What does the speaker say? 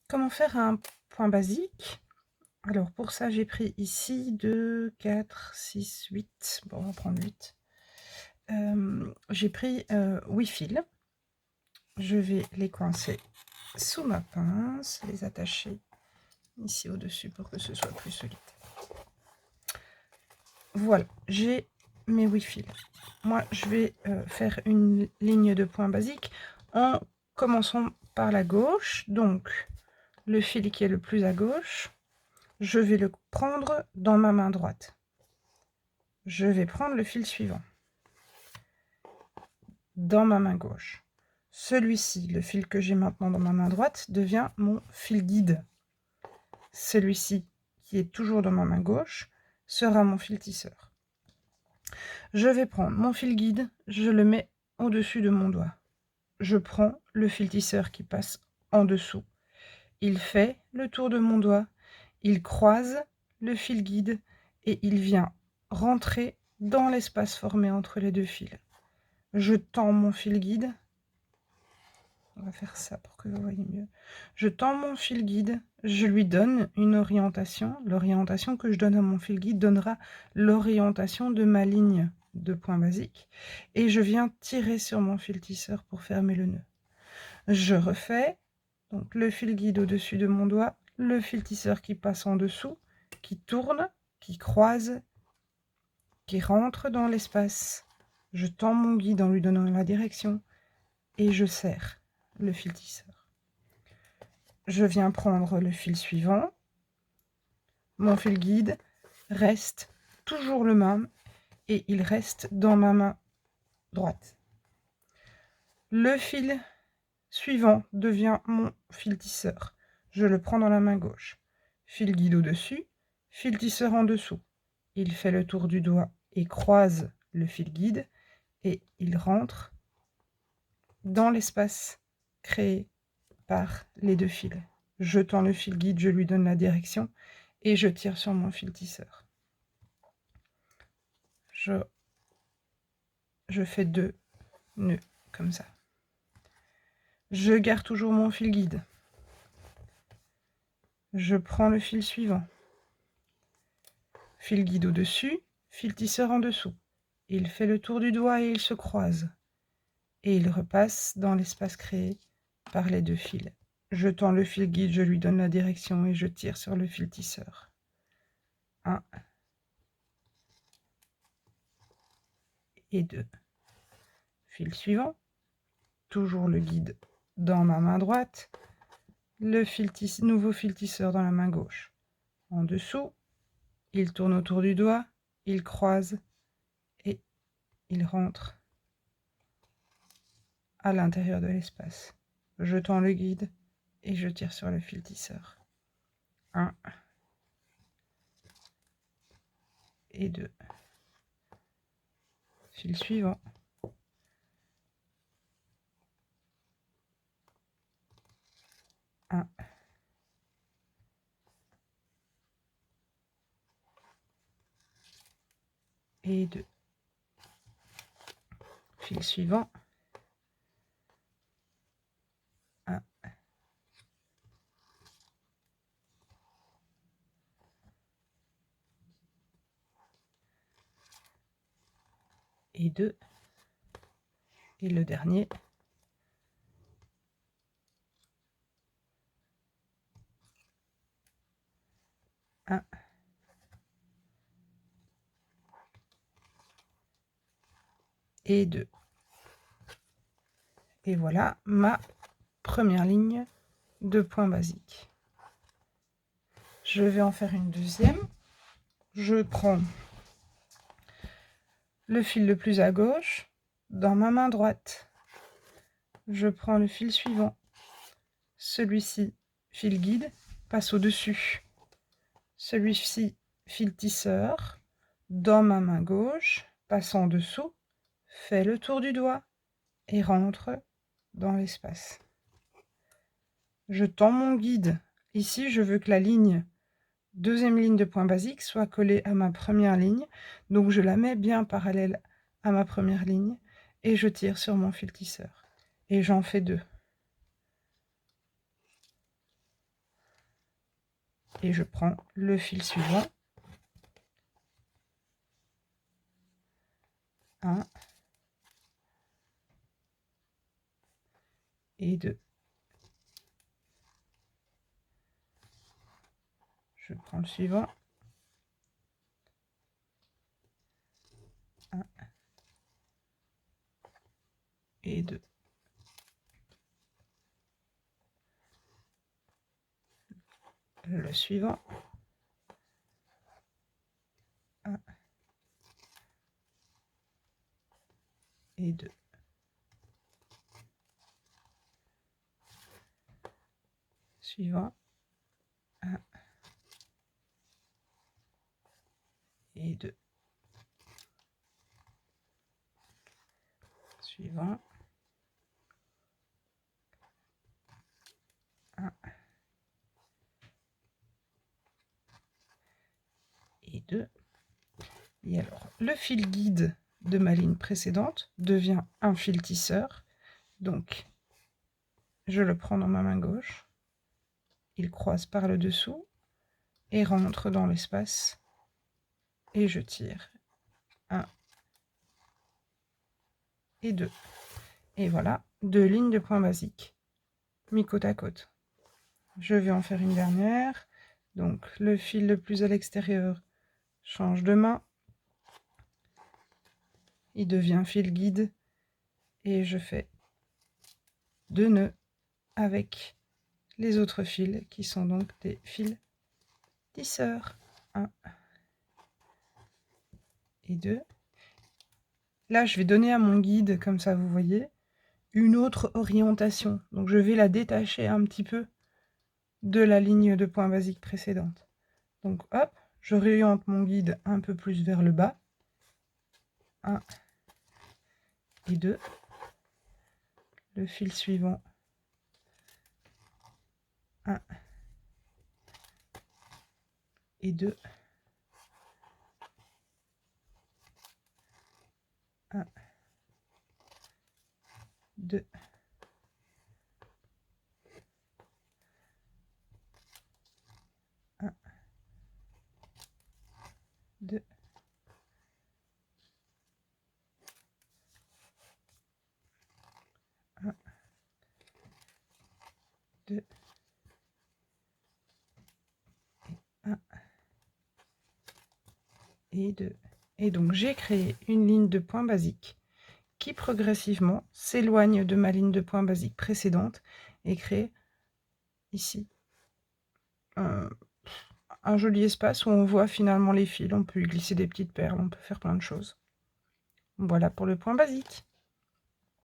Comment faire un point basique? Alors pour ça, j'ai pris ici 2, 4, 6, 8. Bon, on va prendre 8. J'ai pris 8 fils. Je vais les coincer sous ma pince, les attacher ici au-dessus pour que ce soit plus solide. Voilà, j'ai mes 8 fils. Moi, je vais faire une ligne de point basique en commençant par la gauche. Donc, le fil qui est le plus à gauche, je vais le prendre dans ma main droite. Je vais prendre le fil suivant dans ma main gauche. Celui-ci, le fil que j'ai maintenant dans ma main droite, devient mon fil guide. Celui-ci, qui est toujours dans ma main gauche, sera mon fil tisseur. Je vais prendre mon fil guide, je le mets au-dessus de mon doigt. Je prends le fil tisseur qui passe en dessous. Il fait le tour de mon doigt, il croise le fil guide et il vient rentrer dans l'espace formé entre les deux fils. Je tends mon fil guide. On va faire ça pour que vous voyez mieux. Je tends mon fil guide, je lui donne une orientation. L'orientation que je donne à mon fil guide donnera l'orientation de ma ligne de point basique. Et je viens tirer sur mon fil tisseur pour fermer le nœud. Je refais donc le fil guide au-dessus de mon doigt, le fil tisseur qui passe en dessous, qui tourne, qui croise, qui rentre dans l'espace. Je tends mon guide en lui donnant la direction et je serre le fil tisseur. Je viens prendre le fil suivant. Mon fil guide reste toujours le même et il reste dans ma main droite. Le fil suivant devient mon fil tisseur. Je le prends dans la main gauche. Fil guide au-dessus, fil tisseur en dessous. Il fait le tour du doigt et croise le fil guide et il rentre dans l'espace créé par les deux fils. Je tends le fil guide, je lui donne la direction et je tire sur mon fil tisseur. Je fais 2 nœuds comme ça. Je garde toujours mon fil guide. Je prends le fil suivant. Fil guide au-dessus, fil tisseur en dessous. Il fait le tour du doigt et il se croise. Et il repasse dans l'espace créé par les deux fils. Je tends le fil guide, je lui donne la direction et je tire sur le fil tisseur. 1 et 2. Fil suivant. Toujours le guide dans ma main droite. Le nouveau fil tisseur dans la main gauche. En dessous. Il tourne autour du doigt, il croise et il rentre à l'intérieur de l'espace. Je tends le guide et je tire sur le fil tisseur. 1 et 2. Fil suivant. 1 et 2. Fil suivant. 1 et 2. Et le dernier. 1 et 2. Et voilà ma première ligne de point basique. Je vais en faire une deuxième. Je prends le fil le plus à gauche dans ma main droite. Je prends le fil suivant. Celui-ci, fil guide, passe au-dessus. Celui-ci, fil tisseur, dans ma main gauche, passe en dessous, fait le tour du doigt et rentre dans l'espace. Je tends mon guide. Ici, je veux que la deuxième ligne de point basique soit collée à ma première ligne. Donc, je la mets bien parallèle à ma première ligne et je tire sur mon fil tisseur. Et j'en fais 2. et je prends le fil suivant. 1 et 2. Je prends le suivant. 1 et 2. Le suivant. 1 et 2. Suivant. 1 et 2. Suivant. 1 et 2. Et alors, le fil guide de ma ligne précédente devient un fil tisseur. Donc, je le prends dans ma main gauche. Il croise par le dessous et rentre dans l'espace. Et je tire. 1 et 2. Et voilà, 2 lignes de point basique mis côte à côte. Je vais en faire une dernière. Donc, le fil le plus à l'extérieur change de main. Il devient fil guide. Et je fais 2 nœuds avec les autres fils qui sont donc des fils tisseurs. 1 et 2. Là, je vais donner à mon guide, comme ça vous voyez, une autre orientation. Donc je vais la détacher un petit peu de la ligne de point basique précédente. Donc hop, je réoriente mon guide un peu plus vers le bas. 1 et 2. Le fil suivant. 1 et 2. 1, 2. 1, 2. 1, 2. 1 et 2. Et donc j'ai créé une ligne de point basique qui progressivement s'éloigne de ma ligne de point basique précédente et crée ici un joli espace où on voit finalement les fils. On peut y glisser des petites perles, on peut faire plein de choses. Voilà pour le point basique.